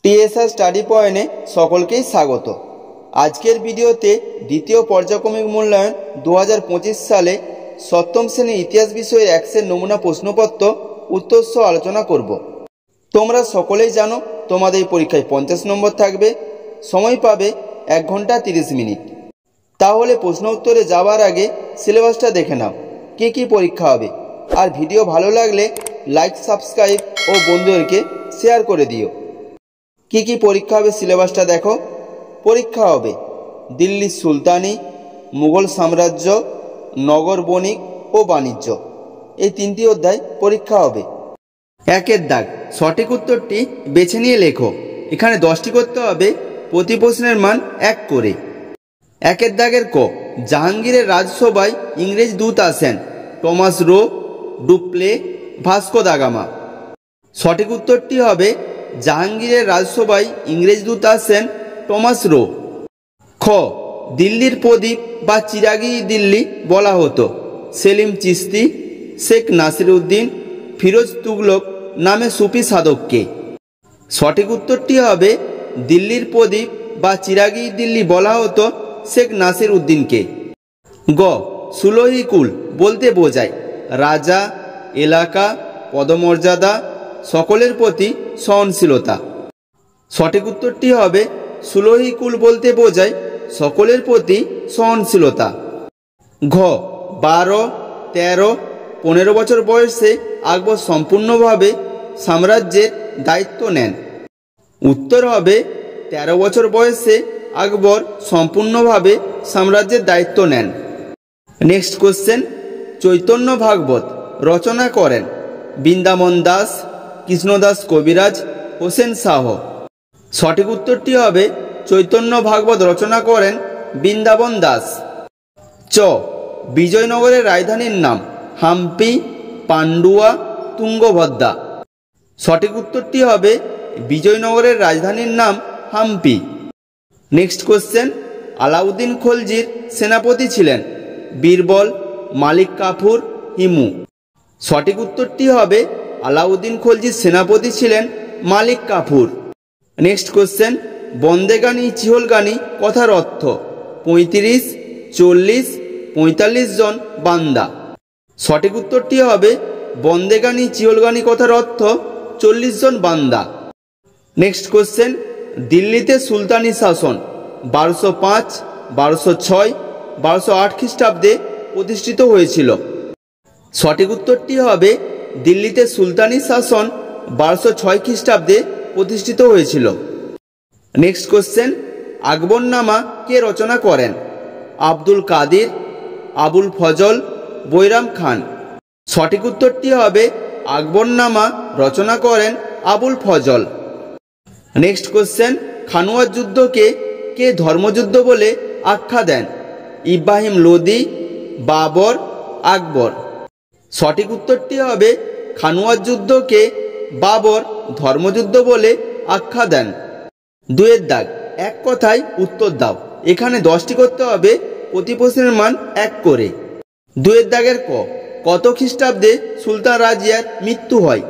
TSR study পয়েন্টে সকলকেই স্বাগত। আজকের ভিডিওতে দ্বিতীয় পর্যায়ক্রমিক মূল্যায়ন 2025 সালে সপ্তম শ্রেণীর ইতিহাস বিষয়ের একশের নমুনা প্রশ্নপত্র উত্তর সহ আলোচনা করব। তোমরা সকলেই জানো তোমাদের এই পরীক্ষায় 50 নম্বর থাকবে, সময় পাবে 1 ঘন্টা 30 মিনিট। তাহলে প্রশ্ন উত্তরে যাওয়ার আগে সিলেবাসটা দেখে নাও, কী কী পরীক্ষা হবে। আর ভিডিও ভালো লাগলে লাইক, সাবস্ক্রাইব ও বন্ধুদেরকে শেয়ার করে দিও। কি কি পরীক্ষা হবে সিলেবাসটা দেখো। পরীক্ষা হবে দিল্লির সুলতানি, মুঘল সাম্রাজ্য, নগর বণিক ও বাণিজ্য, এই 3টি অধ্যায় পরীক্ষা হবে। 1-এর দাগ, সঠিক উত্তরটি বেছে নিয়ে লেখো। এখানে 10টি করতে হবে, প্রতি প্রশ্নের মান 1 করে। 1-এর দাগের ক, জাহাঙ্গীরের রাজসভায় ইংরেজ দূত আসেন Thomas Roe, ডুপ্লে, Vasco da Gama. সঠিক উত্তরটি হবে জাহাঙ্গীরের রাজসভায় ইংরেজ দূত আসেন টমাস রো। খ, দিল্লির প্রদীপ বা চিরাগি দিল্লি বলা হতো সেলিম চিশতি, শেখ নাসিরউদ্দিন, ফিরোজ তুগলক নামে সুফি সাধককে। সঠিক উত্তরটি হবে দিল্লির প্রদীপ বা চিরাগি দিল্লি বলা হতো শেখ নাসিরউদ্দিনকে। গ, সুলহিকুল বলতে বোঝায় রাজা, এলাকা, পদমর্যাদা, সকলের প্রতি সহনশীলতা। সঠিক উত্তরটি হবে সুলহিকুল বলতে বোঝায় সকলের প্রতি সহনশীলতা। ঘ, 12, 13, 15 বছর বয়সে আকবর সম্পূর্ণভাবে সাম্রাজ্যের দায়িত্ব নেন। উত্তর হবে 13 বছর বয়সে আকবর সম্পূর্ণভাবে সাম্রাজ্যের দায়িত্ব নেন। নেক্সট কোশ্চেন, চৈতন্য ভাগবত রচনা করেন বৃন্দাবন দাস, কৃষ্ণদাস কবিরাজ, হোসেন শাহ। সঠিক উত্তরটি হবে চৈতন্য ভাগবত রচনা করেন বৃন্দাবন দাস। চ, বিজয়নগরের রাজধানীর নাম হাম্পি, পান্ডুয়া, তুঙ্গভদ্রা। সঠিক উত্তরটি হবে বিজয়নগরের রাজধানীর নাম হাম্পি। নেক্সট কোশ্চেন, আলাউদ্দিন খলজির সেনাপতি ছিলেন বীরবল, মালিক কাফুর, হিমু। সঠিক উত্তরটি হবে আলাউদ্দিন খলজির সেনাপতি ছিলেন মালিক কাফুর। নেক্সট কোশ্চেন, বন্দেগানি চিহলগানি কথার অর্থ 35, 40, 45 জন বান্দা। সঠিক উত্তরটি হবে বন্দেগানি চিহলগানি কথার অর্থ 40 জন বান্দা। নেক্সট কোশ্চেন, দিল্লিতে সুলতানি শাসন 1205, 1206, 1208 খ্রিস্টাব্দে প্রতিষ্ঠিত হয়েছিল। সঠিক উত্তরটি হবে দিল্লিতে সুলতানি শাসন 1206 খ্রিস্টাব্দে প্রতিষ্ঠিত হয়েছিল। নেক্সট কোশ্চেন, আকবরনামা কে রচনা করেন আব্দুল কাদির, আবুল ফজল, বৈরাম খান। সঠিক উত্তরটি হবে আকবরনামা রচনা করেন আবুল ফজল। নেক্সট কোশ্চেন, খানুয়ার যুদ্ধকে কে ধর্মযুদ্ধ বলে আখ্যা দেন ইব্রাহিম লোদি, বাবর, আকবর। সঠিক উত্তরটি হবে খানুয়ার যুদ্ধকে বাবর ধর্মযুদ্ধ বলে আখ্যা দেন। 2-এর দাগ, এক কথায় উত্তর দাও। এখানে 10টি করতে হবে, প্রতি প্রশ্নের মান 1 করে। 2-এর দাগের ক, কত খ্রিস্টাব্দে সুলতান রাজিয়ার মৃত্যু হয়?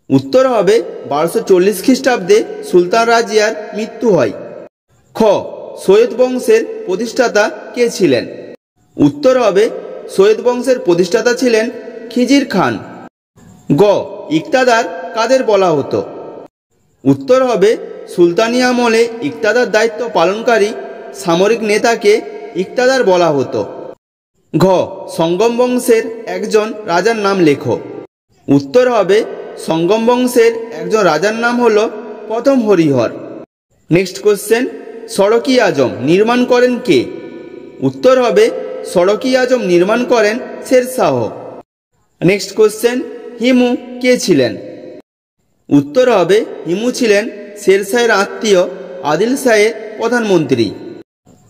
উত্তর হবে 1240 খ্রিস্টাব্দে সুলতান রাজিয়ার মৃত্যু হয়। খ, সৈয়দ বংশের প্রতিষ্ঠাতা কে ছিলেন? উত্তর হবে সৈয়দ বংশের প্রতিষ্ঠাতা ছিলেন খিজির খান। গ, ইকতাদার কাদের বলা হতো? উত্তর হবে সুলতানি আমলে ইকতাদার দায়িত্ব পালনকারী সামরিক নেতাকে ইকতাদার বলা হতো। ঘ, সঙ্গম বংশের একজন রাজার নাম লেখো। উত্তর হবে সঙ্গম বংশের একজন রাজার নাম হলো প্রথম হরিহর। নেক্সট কোশ্চেন, সড়কি আজম নির্মাণ করেন কে? উত্তর হবে সড়কি আজম নির্মাণ করেন শেরশাহ। নেক্সট কোশ্চেন, হিমু কে ছিলেন? উত্তর হবে হিমু ছিলেন শেরশাহের আত্মীয় আদিল শাহের প্রধানমন্ত্রী।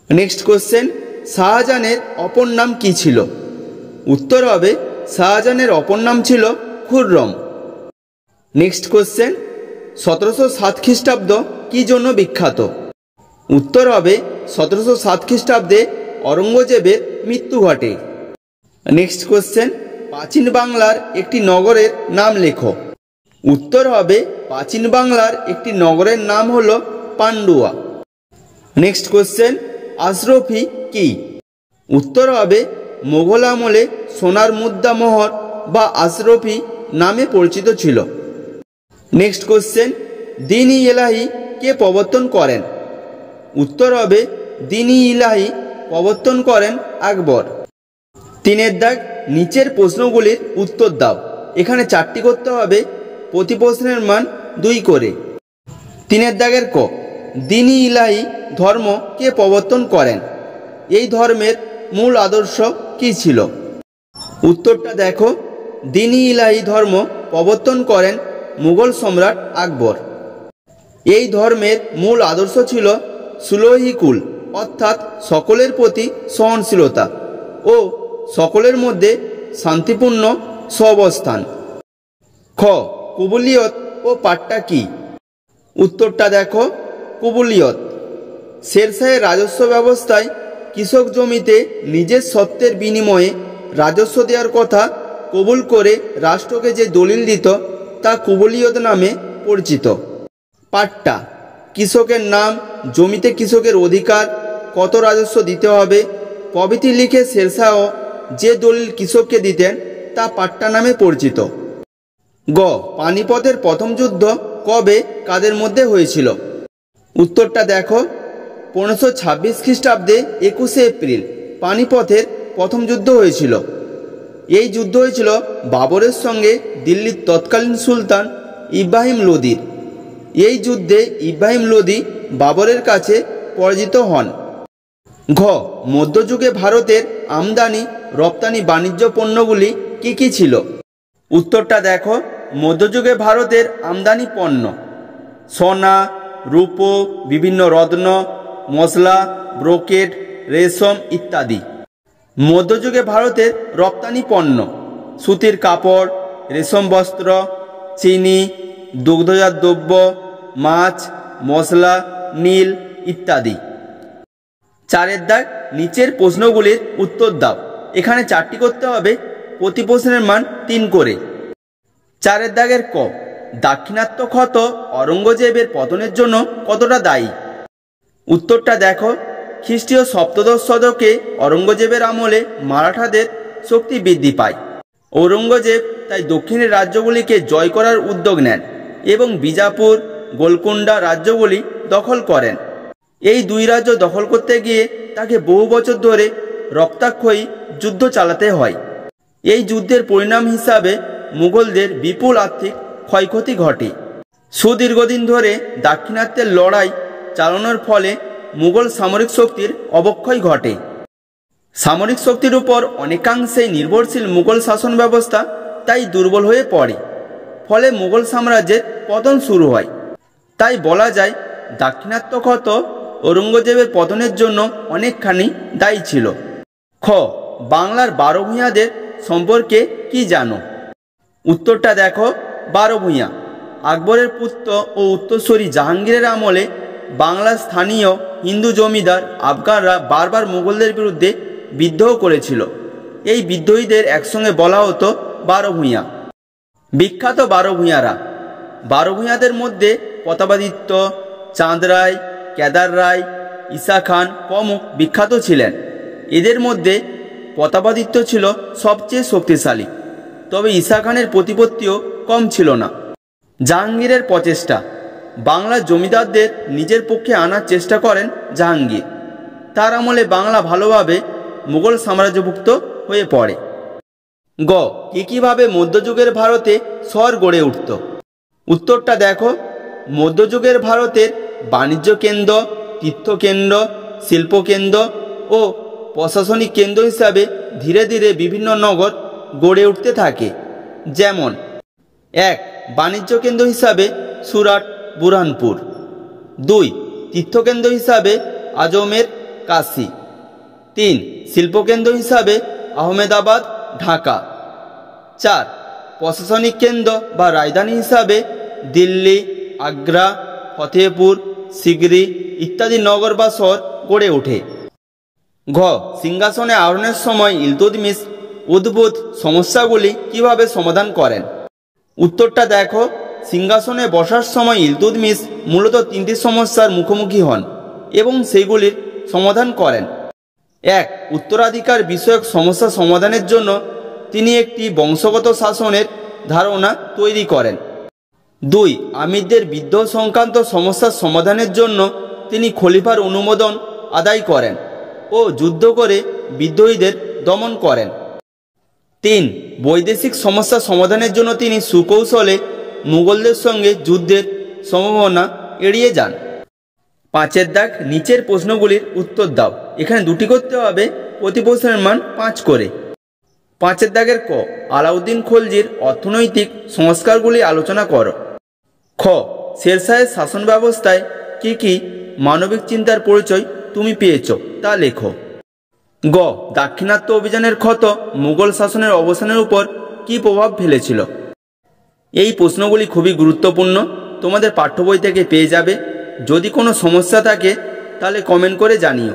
নেক্সট কোশ্চেন, শাহজাহানের অপর নাম কি ছিল? উত্তর হবে শাহজাহানের অপর নাম ছিল খুররম। নেক্সট কোশ্চেন, 1707 খ্রিস্টাব্দ কি জন্য বিখ্যাত? উত্তর হবে 1707 খ্রিস্টাব্দে অরঙ্গজেবের মৃত্যু ঘটে। নেক্সট কোশ্চেন, প্রাচীন বাংলার একটি নগরের নাম লেখো। উত্তর হবে প্রাচীন বাংলার একটি নগরের নাম হলো পান্ডুয়া। নেক্সট কোশ্চেন, আশরাফি কি? উত্তর হবে মোগল আমলে সোনার মুদ্রা মোহর বা আশরাফি নামে পরিচিত ছিল। নেক্সট কোশ্চেন, দ্বীন-ই ইলাহি কে প্রবর্তন করেন? উত্তর হবে দ্বীন-ই ইলাহি প্রবর্তন করেন আকবর। 3 দাগ, নিচের প্রশ্নগুলির উত্তর দাও। এখানে 4টি করতে হবে, প্রতি প্রশ্নের মান 2 করে। 3 দাগের ক, দ্বীন-ই ইলাহি ধর্ম কে প্রবর্তন করেন? এই ধর্মের মূল আদর্শ কি ছিল? উত্তরটা দেখো, দ্বীন-ই ইলাহি ধর্ম প্রবর্তন করেন মুঘল সম্রাট আকবর। এই ধর্মের মূল আদর্শ ছিল সুলহিকুল, অর্থাৎ সকলের প্রতি সহনশীলতা ও সকলের মধ্যে শান্তিপূর্ণ সহাবস্থান। খ, কবুলিয়ত ও পাট্টা কি? উত্তরটা দেখো, কবুলিয়ত শেরশাহের রাজস্ব ব্যবস্থায় কৃষক জমিতে নিজের সত্ত্বের বিনিময়ে রাজস্ব দেওয়ার কথা কবুল করে রাষ্ট্রকে যে দলিল দিত তা কবুলিয়ত নামে পরিচিত। পাট্টা কৃষকের নাম, জমিতে কৃষকের অধিকার, কত রাজস্ব দিতে হবে প্রভৃতি লিখে শেরশাহ যে দলিল কৃষককে দিতেন তা পাট্টা নামে পরিচিত। গ, পানিপথের প্রথম যুদ্ধ কবে কাদের মধ্যে হয়েছিল? উত্তরটা দেখো, 1526 খ্রিস্টাব্দে 21 এপ্রিল পানিপথের প্রথম যুদ্ধ হয়েছিল। এই যুদ্ধ হয়েছিল বাবরের সঙ্গে দিল্লির তৎকালীন সুলতান ইব্রাহিম লোদির। এই যুদ্ধে ইব্রাহিম লোদি বাবরের কাছে পরাজিত হন। ঘ, মধ্যযুগে ভারতের আমদানি রপ্তানি বাণিজ্য পণ্যগুলি কি কি ছিল? উত্তরটা দেখো, মধ্যযুগে ভারতের আমদানি পণ্য সোনা, রূপো, বিভিন্ন রত্ন, মশলা, ব্রোকেট, রেশম ইত্যাদি। মধ্যযুগে ভারতের রপ্তানি পণ্য সুতির কাপড়, রেশম বস্ত্র, চিনি, দুগ্ধজাত দ্রব্য, মাছ, মশলা, নীল ইত্যাদি। 4 দাগ, নিচের প্রশ্নগুলির উত্তর দাও। এখানে 4টি করতে হবে, প্রতি প্রশ্নের মান 3 করে। 4 দাগের ক, দাক্ষিণাত্য ক্ষত অরঙ্গজেবের পতনের জন্য কতটা দায়ী? উত্তরটা দেখো, খ্রিস্টীয় সপ্তদশ শতকে অরঙ্গজেবের আমলে মারাঠাদের শক্তি বৃদ্ধি পায়। ঔরঙ্গজেব তাই দক্ষিণের রাজ্যগুলিকে জয় করার উদ্যোগ নেন এবং বিজাপুর, গোলকুন্ডা রাজ্যগুলি দখল করেন। এই 2 রাজ্য দখল করতে গিয়ে তাকে বহু বছর ধরে রক্তাক্ষয়ী যুদ্ধ চালাতে হয়। এই যুদ্ধের পরিণাম হিসাবে মুঘলদের বিপুল আর্থিক ক্ষয়ক্ষতি ঘটে। সুদীর্ঘদিন ধরে দাক্ষিণাত্যের লড়াই চালানোর ফলে মুঘল সামরিক শক্তির অবক্ষয় ঘটে। সামরিক শক্তির উপর অনেকাংশেই নির্ভরশীল মুঘল শাসন ব্যবস্থা তাই দুর্বল হয়ে পড়ে, ফলে মুঘল সাম্রাজ্যের পতন শুরু হয়। তাই বলা যায় দাক্ষিণাত্য ক্ষত ঔরঙ্গজেবের পতনের জন্য অনেকখানি দায়ী ছিল। খ, বাংলার 12 ভূঁইয়াদের সম্পর্কে কি জানো? উত্তরটা দেখো, 12 ভূঁইয়া আকবরের পুত্র ও উত্তরসূরি জাহাঙ্গীরের আমলে বাংলার স্থানীয় হিন্দু জমিদার আফগানরা বারবার মুঘলদের বিরুদ্ধে বিদ্রোহ করেছিল। এই বিদ্রোহীদের একসঙ্গে বলা হতো 12 ভূঁইয়া। বিখ্যাত 12 ভূঁইয়ারা, 12 ভূঁইয়াদের মধ্যে প্রতাপাদিত্য, চাঁদ রায়, কেদার রায়, ঈসা খান প্রমুখ বিখ্যাত ছিলেন। এদের মধ্যে প্রতাপাদিত্য ছিল সবচেয়ে শক্তিশালী, তবে ঈসা খানের প্রতিপত্তিও কম ছিল না। জাহাঙ্গীরের প্রচেষ্টা, বাংলার জমিদারদের নিজের পক্ষে আনার চেষ্টা করেন জাহাঙ্গীর। তার আমলে বাংলা ভালোভাবে মুঘল সাম্রাজ্যভুক্ত হয়ে পড়ে। গ, কিভাবে মধ্যযুগের ভারতে শহর গড়ে উঠত? উত্তরটা দেখো, মধ্যযুগের ভারতের বাণিজ্য কেন্দ্র, তীর্থকেন্দ্র, শিল্পকেন্দ্র ও প্রশাসনিক কেন্দ্র হিসাবে ধীরে ধীরে বিভিন্ন নগর গড়ে উঠতে থাকে। যেমন 1, বাণিজ্য কেন্দ্র হিসাবে সুরাট, বুরহানপুর। 2, তীর্থকেন্দ্র হিসাবে আজমের, কাশী। 3, শিল্পকেন্দ্র হিসাবে আহমেদাবাদ, ঢাকা। 4, প্রশাসনিক কেন্দ্র বা রাজধানী হিসাবে দিল্লি, আগ্রা, ফতেহপুর সিকরি ইত্যাদি নগর বা শহর গড়ে ওঠে। ঘ, সিংহাসনে আরোহণের সময় ইলতুৎমিশ উদ্ভূত সমস্যাগুলি কিভাবে সমাধান করেন? উত্তরটা দেখো, সিংহাসনে বসার সময় ইলতুৎমিশ মূলত 3টি সমস্যার মুখোমুখি হন এবং সেইগুলির সমাধান করেন। 1. উত্তরাধিকার বিষয়ক সমস্যা সমাধানের জন্য তিনি একটি বংশগত শাসনের ধারণা তৈরি করেন। 2. আমিরদের বিদ্রোহ সংক্রান্ত সমস্যার সমাধানের জন্য তিনি খলিফার অনুমোদন আদায় করেন ও যুদ্ধ করে বিদ্রোহীদের দমন করেন। 3. বৈদেশিক সমস্যা সমাধানের জন্য তিনি সুকৌশলে মুঘলদের সঙ্গে যুদ্ধের সম্ভাবনা এড়িয়ে যান। 5 দাগ, নিচের প্রশ্নগুলির উত্তর দাও। এখানে 2টি করতে হবে, প্রতি প্রশ্নের মান 5 করে। 5 দাগের ক, আলাউদ্দিন খলজির অর্থনৈতিক সংস্কারগুলি আলোচনা করো। খ, শেরশাহের শাসন ব্যবস্থায় কি কি মানবিক চিন্তার পরিচয় তুমি পেয়েছ তা লেখো। গ, দাক্ষিণাত্য অভিযানের ক্ষত মুঘল শাসনের অবসানের উপর কি প্রভাব ফেলেছিল। এই প্রশ্নগুলি খুবই গুরুত্বপূর্ণ, তোমাদের পাঠ্য বই থেকে পেয়ে যাবে। যদি কোনো সমস্যা থাকে তাহলে কমেন্ট করে জানিও।